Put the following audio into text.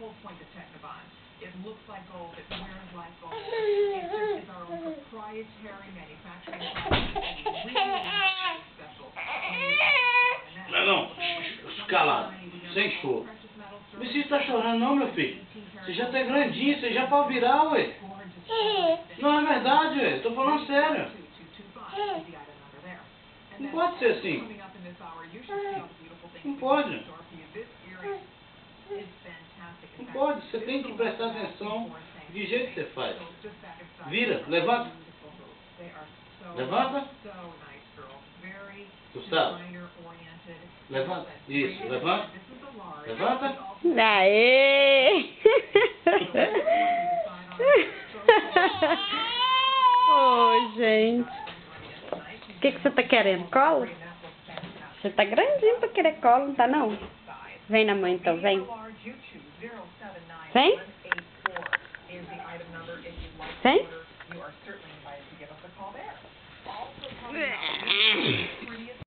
whole point of Technibond. It looks like gold, it wears like gold. It's our own proprietary manufacturing process. Really special. Não, calado, sem choro. Não precisa estar chorando não, meu filho. Você já tá grandinho, você já pode virar, ué. Não, é verdade, ué. Tô falando sério. Não pode ser assim. Não pode. Não pode. Você tem que prestar atenção de jeito que você faz. Vira, levanta. Levanta. Gustavo. Levanta. Isso, levanta. Levanta. Aê! Oh, gente. O que você tá querendo? Colo? Você tá grandinho pra querer colo, não tá não? Vem na mãe então, vem. Vem? Vem?